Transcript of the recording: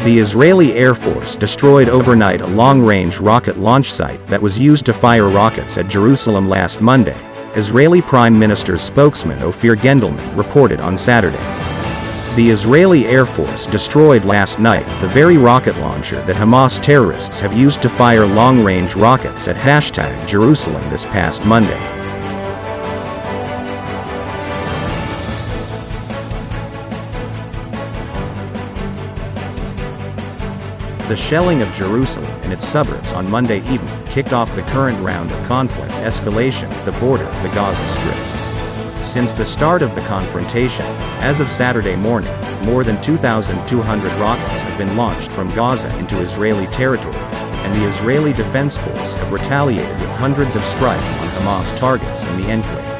The Israeli Air Force destroyed overnight a long-range rocket launch site that was used to fire rockets at Jerusalem last Monday, Israeli Prime Minister's spokesman Ophir Gendelman reported on Saturday. The Israeli Air Force destroyed last night the very rocket launcher that Hamas terrorists have used to fire long-range rockets at #Jerusalem this past Monday. The shelling of Jerusalem and its suburbs on Monday evening kicked off the current round of conflict escalation at the border of the Gaza Strip. Since the start of the confrontation, as of Saturday morning, more than 2,200 rockets have been launched from Gaza into Israeli territory, and the Israeli Defense Force have retaliated with hundreds of strikes on Hamas targets in the enclave.